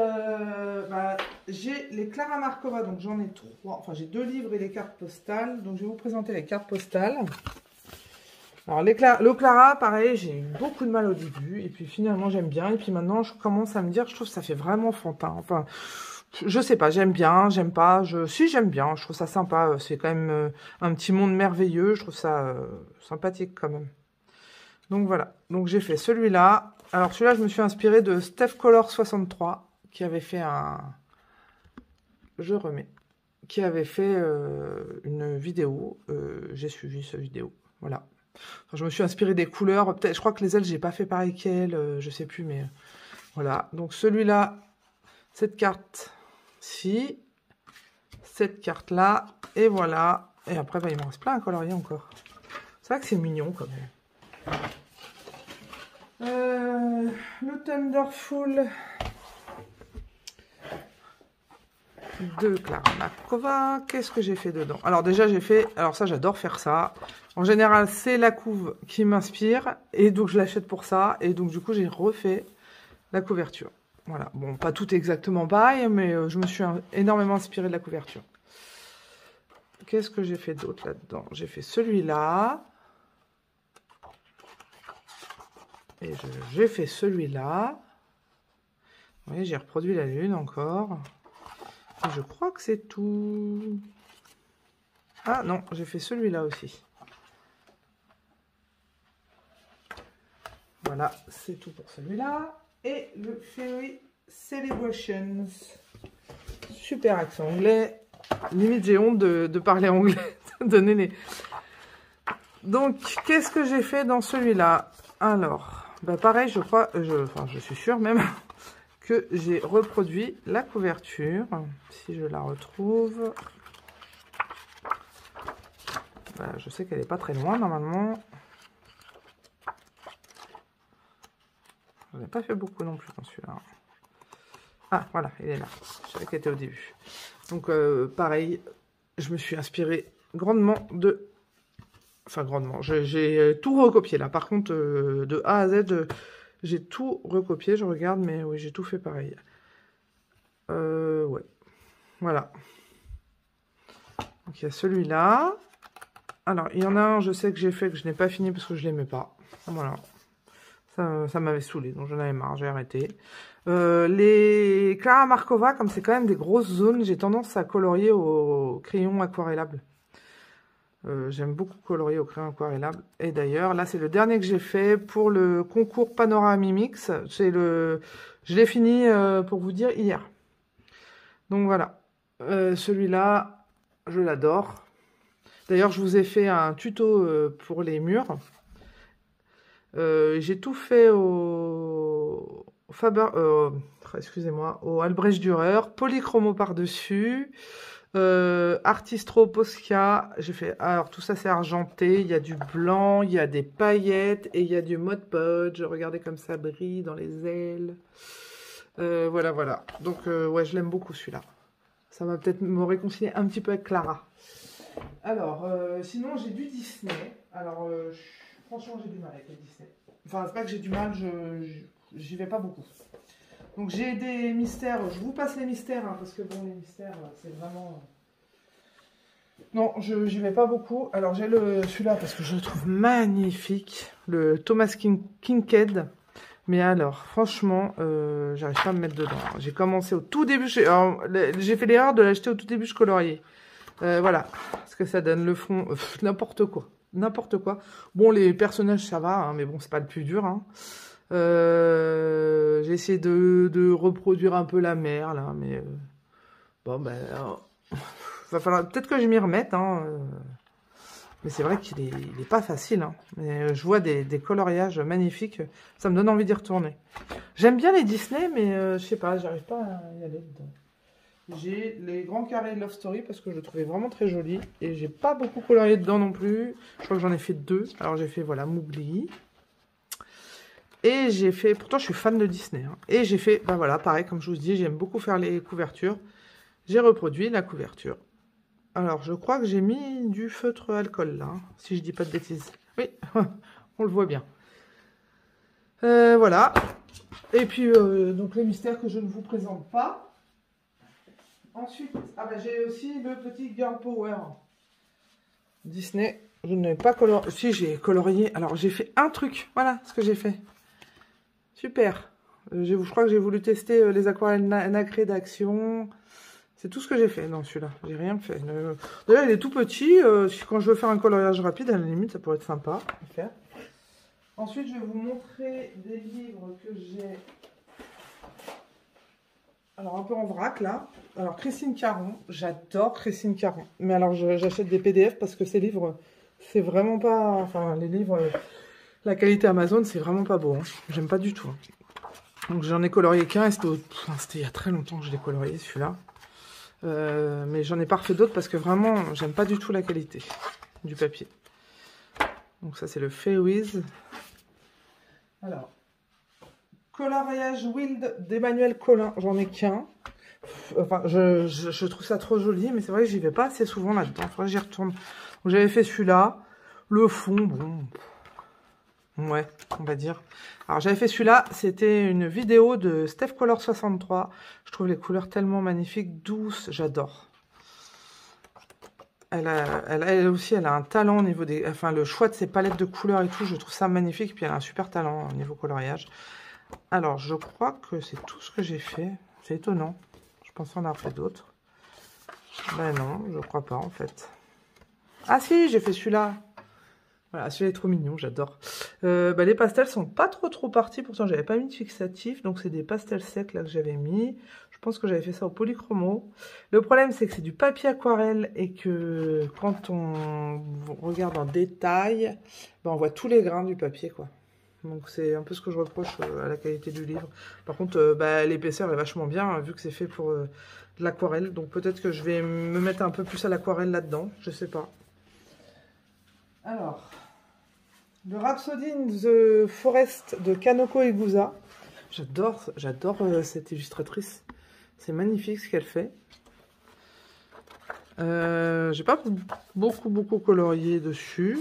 j'ai les Clara Markova, donc j'en ai 3. Enfin, j'ai 2 livres et les cartes postales. Donc, je vais vous présenter les cartes postales. Alors, le Clara, pareil, j'ai eu beaucoup de mal au début. Et puis, finalement, j'aime bien. Et puis, maintenant, je commence à me dire, je trouve que ça fait vraiment fantin. Enfin, je sais pas, j'aime bien, j'aime pas. Si, j'aime bien, je trouve ça sympa. C'est quand même un petit monde merveilleux. Je trouve ça sympathique quand même. Donc, voilà. Donc, j'ai fait celui-là. Alors, celui-là, je me suis inspirée de Steph Color 63, qui avait fait un... Je remets. Qui avait fait une vidéo. J'ai suivi cette vidéo. Voilà. Enfin, je me suis inspirée des couleurs. Peut-être, je crois que les ailes, j'ai pas fait pareil qu'elle. Je sais plus, mais... Voilà. Donc, celui-là, cette carte-ci. Cette carte-là. Et voilà. Et après, il m'en reste plein à colorier encore. C'est vrai que c'est mignon, quand même. Le Thunderful de Clara Markova. Qu'est-ce que j'ai fait dedans? Alors déjà j'ai fait, alors ça j'adore faire ça. En général c'est la couve qui m'inspire et donc je l'achète pour ça. Et donc du coup j'ai refait la couverture. Voilà, bon pas tout exactement pareil mais je me suis énormément inspirée de la couverture. Qu'est-ce que j'ai fait d'autre là-dedans? J'ai fait celui-là. Et j'ai fait celui-là. Vous voyez, j'ai reproduit la lune encore. Et je crois que c'est tout. Ah non, j'ai fait celui-là aussi. Voilà, c'est tout pour celui-là. Et le Fairy Celebrations. Super accent anglais. Limite, j'ai honte de parler anglais. Donner les... Donc, qu'est-ce que j'ai fait dans celui-là? Alors... bah pareil, je crois, enfin je suis sûre même que j'ai reproduit la couverture. Si je la retrouve, bah, je sais qu'elle n'est pas très loin normalement. Je n'ai pas fait beaucoup non plus dans celui-là. Ah voilà, il est là. Je savais qu'il était au début. Donc pareil, je me suis inspirée grandement de... Enfin grandement, j'ai tout recopié là. Par contre, de A à Z, j'ai tout recopié. Je regarde, mais oui, j'ai tout fait pareil. Ouais. Voilà. Donc il y a celui-là. Alors, il y en a un, je sais que j'ai fait, que je n'ai pas fini parce que je ne l'aimais pas. Voilà. Ça m'avait saoulé, donc j'en avais marre, j'ai arrêté. Les Clara Markova, comme c'est quand même des grosses zones, j'ai tendance à colorier au crayon aquarellable. J'aime beaucoup colorier au crayon aquarellable. Et d'ailleurs, là, c'est le dernier que j'ai fait pour le concours Panoramimix. Je l'ai fini, pour vous dire, hier. Donc voilà. Celui-là, je l'adore. D'ailleurs, je vous ai fait un tuto pour les murs. J'ai tout fait au excusez-moi, au Albrecht Dürer, polychromo par-dessus, Artistro Posca. J'ai fait, alors tout ça c'est argenté, il y a du blanc, il y a des paillettes et il y a du Mod Podge. Regardez comme ça brille dans les ailes. Voilà, voilà. Donc ouais, je l'aime beaucoup celui-là. Ça va peut-être me réconcilier un petit peu avec Clara. Alors, sinon j'ai du Disney. Alors, franchement, j'ai du mal avec les Disney. Enfin, c'est pas que j'ai du mal, j'y vais pas beaucoup. Donc, j'ai des mystères. Je vous passe les mystères, hein, parce que bon, les mystères, c'est vraiment... Non, j'y vais pas beaucoup. Alors, j'ai celui-là, parce que je le trouve magnifique. Le Thomas Kinkade. Mais alors, franchement, j'arrive pas à me mettre dedans. J'ai commencé au tout début. J'ai fait l'erreur de l'acheter au tout début, je coloriais. Voilà ce que ça donne, le fond, n'importe quoi. N'importe quoi. Bon, les personnages, ça va, hein, mais bon, c'est pas le plus dur. Hein. J'ai essayé de reproduire un peu la mer, là, mais... bon, ben... va falloir... Peut-être que je m'y remette, hein. Mais c'est vrai qu'il est pas facile. Hein. Mais je vois des coloriages magnifiques. Ça me donne envie d'y retourner. J'aime bien les Disney, mais je sais pas, j'arrive pas à y aller dedans. J'ai les grands carrés Love Story parce que je le trouvais vraiment très joli. Et j'ai pas beaucoup colorié dedans non plus. Je crois que j'en ai fait 2. Alors j'ai fait, voilà, Mowgli. Et j'ai fait, pourtant je suis fan de Disney. Hein. Et j'ai fait, bah voilà, pareil, comme je vous dis, j'aime beaucoup faire les couvertures. J'ai reproduit la couverture. Alors je crois que j'ai mis du feutre alcool là, hein, si je dis pas de bêtises. Oui, on le voit bien. Voilà. Et puis, donc les mystères que je ne vous présente pas. Ensuite, ah ben, j'ai aussi le petit Girl Power Disney. Je n'ai pas colorié. Si, j'ai colorié. Alors, j'ai fait un truc. Voilà ce que j'ai fait. Super. Je crois que j'ai voulu tester les aquarelles nacrées d'Action. C'est tout ce que j'ai fait dans celui-là. J'ai rien fait. D'ailleurs, il est tout petit. Quand je veux faire un coloriage rapide, à la limite, ça pourrait être sympa à faire. Ensuite, je vais vous montrer des livres que j'ai... Alors, un peu en vrac, là. Alors, Christine Caron. J'adore Christine Caron. Mais alors, j'achète des PDF parce que ces livres, c'est vraiment pas... Enfin, les livres, la qualité Amazon, c'est vraiment pas beau. Hein. J'aime pas du tout. Hein. Donc, j'en ai colorié qu'un. Et c'était il y a très longtemps que je l'ai colorié, celui-là. Mais j'en ai pas refait d'autres parce que vraiment, j'aime pas du tout la qualité du papier. Donc, ça, c'est le Fairies. Alors... Coloriage Wild d'Emmanuel Collin, j'en ai qu'un. Enfin, je trouve ça trop joli, mais c'est vrai que j'y vais pas assez souvent là-dedans. Il faudrait que j'y retourne. J'avais fait celui-là. Le fond, bon... Ouais, on va dire. Alors, j'avais fait celui-là. C'était une vidéo de Steph Color 63. Je trouve les couleurs tellement magnifiques, douces. J'adore. Elle aussi, elle a un talent au niveau des... Enfin, le choix de ses palettes de couleurs et tout, je trouve ça magnifique. Puis, elle a un super talent au niveau coloriage. Alors, je crois que c'est tout ce que j'ai fait. C'est étonnant. Je pensais en avoir fait d'autres. Ben non, je crois pas, en fait. Ah si, j'ai fait celui-là. Voilà, celui-là est trop mignon, j'adore. Les pastels sont pas trop partis. Pourtant, j'avais pas mis de fixatif. Donc, c'est des pastels secs, là, que j'avais mis. Je pense que j'avais fait ça au polychromo. Le problème, c'est que c'est du papier aquarelle. Et que quand on regarde en détail, ben, on voit tous les grains du papier, quoi. Donc c'est un peu ce que je reproche à la qualité du livre. Par contre, bah, l'épaisseur est vachement bien, vu que c'est fait pour de l'aquarelle. Donc peut-être que je vais me mettre un peu plus à l'aquarelle là-dedans, je sais pas. Alors, le Rhapsody in the Forest de Kanoko Egusa. J'adore cette illustratrice. C'est magnifique ce qu'elle fait. J'ai pas beaucoup colorié dessus.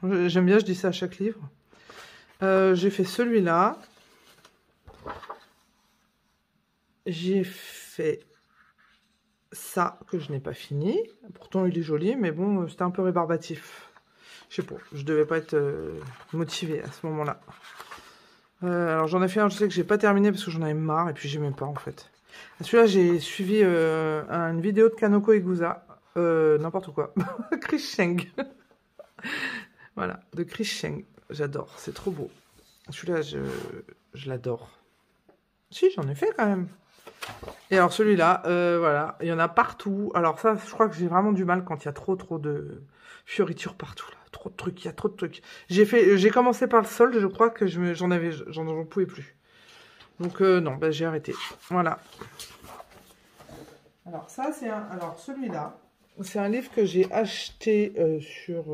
J'aime bien, je dis ça à chaque livre. J'ai fait celui-là. J'ai fait ça que je n'ai pas fini. Pourtant, il est joli, mais bon, c'était un peu rébarbatif. Je sais pas, je devais pas être motivée à ce moment-là. Alors, j'en ai fait un, je sais que j'ai pas terminé parce que j'en avais marre et puis j'aimais pas en fait. Celui-là, j'ai suivi une vidéo de Kanoko Egusa. N'importe quoi. Chris Cheng. Voilà, de Chris Cheng. J'adore, c'est trop beau. Celui-là, je l'adore. Si, j'en ai fait quand même. Et alors celui-là, voilà, il y en a partout. Alors ça, je crois que j'ai vraiment du mal quand il y a trop de fioritures partout. Là. Trop de trucs, il y a trop de trucs. J'ai commencé par le solde, je crois que j'en pouvais plus. Donc non, bah, j'ai arrêté. Voilà. Alors ça, alors celui-là. C'est un livre que j'ai acheté sur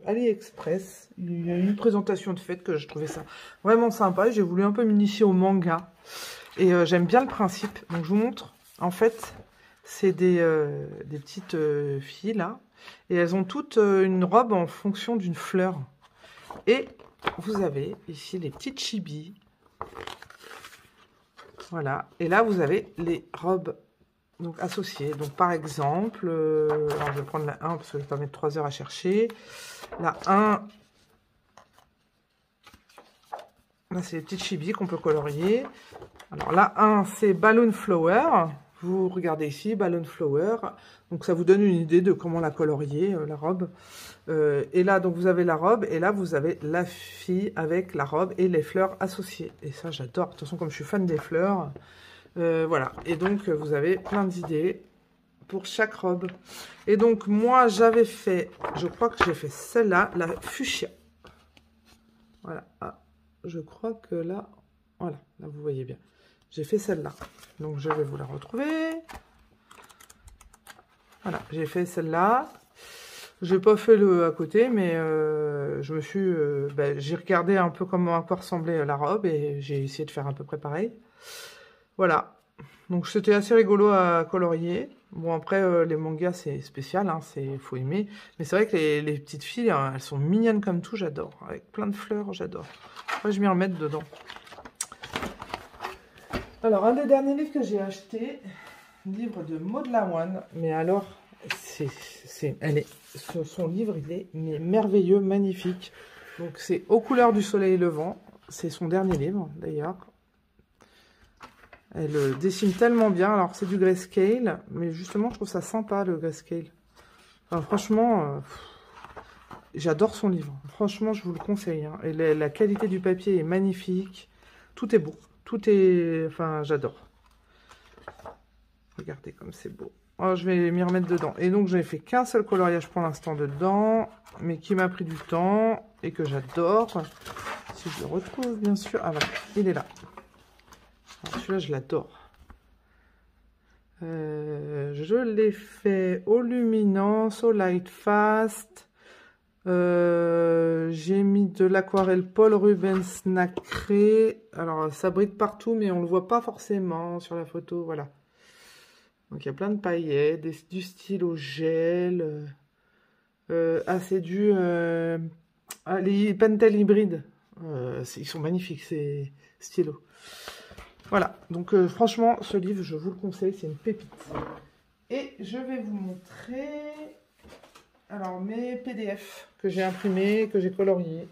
AliExpress. Il y a eu une présentation de fête que je trouvais ça vraiment sympa. J'ai voulu un peu m'initier au manga. Et j'aime bien le principe. Donc je vous montre. En fait, c'est des petites filles là. Et elles ont toutes une robe en fonction d'une fleur. Et vous avez ici les petites chibis. Voilà. Et là, vous avez les robes. Donc associé. Donc par exemple, alors je vais prendre la 1 parce que je vais pas mettre 3 heures à chercher. La 1, là c'est les petites chibis qu'on peut colorier. Alors la 1 c'est Balloon Flower. Vous regardez ici, Balloon Flower. Donc ça vous donne une idée de comment la colorier, la robe. Et là donc vous avez la robe et là vous avez la fille avec la robe et les fleurs associées. Et ça j'adore. De toute façon comme je suis fan des fleurs. Voilà, et donc vous avez plein d'idées pour chaque robe. Et donc moi j'avais fait, je crois que j'ai fait celle-là, la fuchsia. Voilà, ah, je crois que là, voilà, là vous voyez bien. J'ai fait celle-là, donc je vais vous la retrouver. Voilà, j'ai fait celle-là. J'ai pas fait le à côté, mais je me suis, j'ai regardé un peu comment à quoi ressemblait la robe et j'ai essayé de faire à peu près pareil. Voilà, donc c'était assez rigolo à colorier. Bon après les mangas c'est spécial, hein, faut aimer. Mais c'est vrai que les petites filles, hein, elles sont mignonnes comme tout, j'adore. Avec plein de fleurs, j'adore. Moi je m'y remets dedans. Alors un des derniers livres que j'ai acheté, livre de Maud Lawan. Mais alors, son livre il est merveilleux, magnifique. Donc c'est Aux couleurs du soleil levant. C'est son dernier livre d'ailleurs. Elle dessine tellement bien. Alors, c'est du grayscale. Mais justement, je trouve ça sympa, le grayscale. Enfin, franchement, j'adore son livre. Franchement, je vous le conseille. Hein. Et la qualité du papier est magnifique. Tout est beau. Tout est... Enfin, j'adore. Regardez comme c'est beau. Oh, je vais m'y remettre dedans. Et donc, j'ai fait qu'un seul coloriage pour l'instant dedans. Mais qui m'a pris du temps. Et que j'adore. Si je le retrouve, bien sûr. Ah, voilà. Il est là. Celui-là, je l'adore. Je l'ai fait au luminance, au light fast. J'ai mis de l'aquarelle Paul Rubens nacré. Alors, ça brille partout, mais on ne le voit pas forcément sur la photo. Voilà. Donc, il y a plein de paillettes, du stylo gel. C'est du... les Pentel hybrides. Ils sont magnifiques, ces stylos. Voilà, donc franchement, ce livre, je vous le conseille, c'est une pépite. Et je vais vous montrer alors mes PDF que j'ai imprimés, que j'ai coloriés.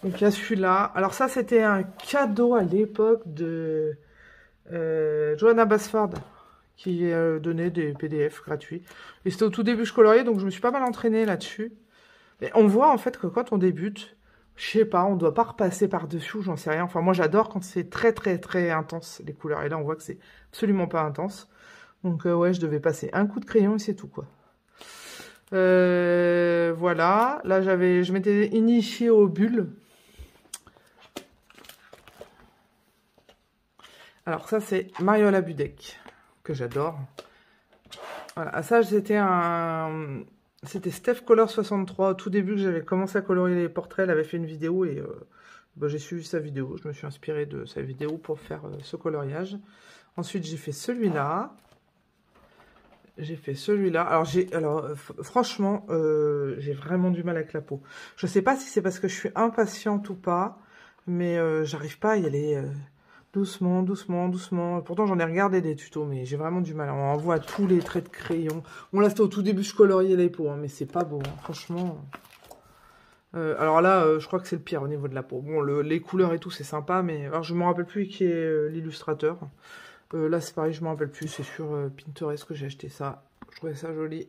Donc il y a celui-là. Alors ça, c'était un cadeau à l'époque de Johanna Basford qui donnait des PDF gratuits. Et c'était au tout début que je coloriais, donc je me suis pas mal entraînée là-dessus. Mais on voit en fait que quand on débute, je sais pas, on doit pas repasser par-dessus ou j'en sais rien. Enfin, moi, j'adore quand c'est très intense, les couleurs. Et là, on voit que c'est absolument pas intense. Donc, ouais, je devais passer un coup de crayon et c'est tout, quoi. Voilà, là je m'étais initiée aux bulles. Alors ça c'est Mariola Budek, que j'adore. Voilà, ça c'était Steph Color 63, au tout début que j'avais commencé à colorier les portraits, elle avait fait une vidéo et j'ai suivi sa vidéo, je me suis inspirée de sa vidéo pour faire ce coloriage. Ensuite j'ai fait celui-là. Alors, franchement, j'ai vraiment du mal avec la peau. Je sais pas si c'est parce que je suis impatiente ou pas, mais j'arrive pas à y aller doucement, doucement, doucement. Pourtant, j'en ai regardé des tutos, mais j'ai vraiment du mal. On voit tous les traits de crayon. Bon, là, c'était au tout début, je coloriais les peaux, hein, mais c'est pas beau, hein, franchement. Alors là, je crois que c'est le pire au niveau de la peau. Bon, les couleurs et tout, c'est sympa, mais alors je me rappelle plus qui est l'illustrateur. Là, c'est pareil, je me rappelle plus. C'est sur Pinterest que j'ai acheté ça. Je trouvais ça joli.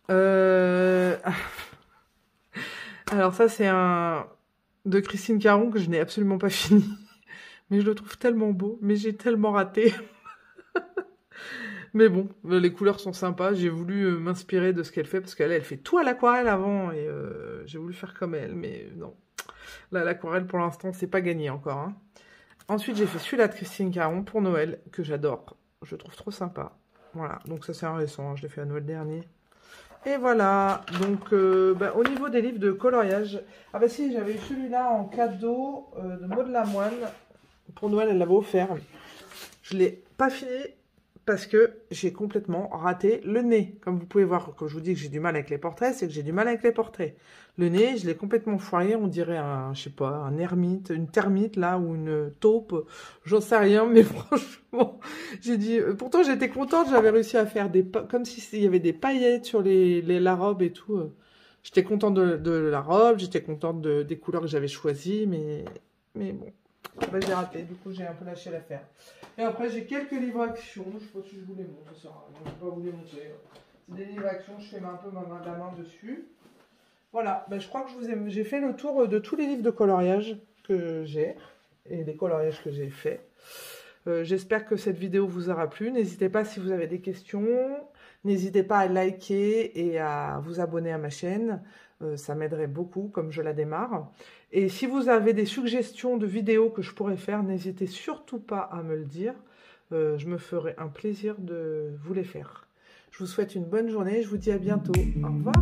Alors ça, c'est un de Christine Caron que je n'ai absolument pas fini. Mais je le trouve tellement beau. Mais j'ai tellement raté. Mais bon, les couleurs sont sympas. J'ai voulu m'inspirer de ce qu'elle fait. Parce qu'elle, elle fait tout à l'aquarelle avant. Et j'ai voulu faire comme elle. Mais non. Là, l'aquarelle, pour l'instant, c'est pas gagné encore. Hein. Ensuite, j'ai fait celui-là de Christine Caron pour Noël, que j'adore. Je le trouve trop sympa. Voilà, donc ça c'est un récent, hein. Je l'ai fait à Noël dernier. Et voilà, donc au niveau des livres de coloriage, ah bah si, j'avais eu celui-là en cadeau de Maud Lamoine. Pour Noël, elle l'avait offert. Je ne l'ai pas fini parce que j'ai complètement raté le nez. Comme vous pouvez voir, quand je vous dis que j'ai du mal avec les portraits, c'est que j'ai du mal avec les portraits. Le nez, je l'ai complètement foiré, on dirait je sais pas, un ermite, une termite là, ou une taupe, j'en sais rien, mais franchement, j'ai dit, pourtant j'étais contente, j'avais réussi à faire comme s'il y avait des paillettes sur la robe et tout. J'étais contente de la robe, j'étais contente des couleurs que j'avais choisies, mais bon. Bah, j'ai raté, du coup j'ai un peu lâché l'affaire. Et après j'ai quelques livres action, je sais pas si je vous les montre, ça, non, je vais pas vous les montrer. C'est des livres action, je fais un peu la main dessus. Voilà, bah, je crois que j'ai fait le tour de tous les livres de coloriage que j'ai et des coloriages que j'ai faits. J'espère que cette vidéo vous aura plu. N'hésitez pas si vous avez des questions. N'hésitez pas à liker et à vous abonner à ma chaîne. Ça m'aiderait beaucoup comme je la démarre. Et si vous avez des suggestions de vidéos que je pourrais faire, n'hésitez surtout pas à me le dire. Je me ferai un plaisir de vous les faire. Je vous souhaite une bonne journée. Je vous dis à bientôt. Au revoir.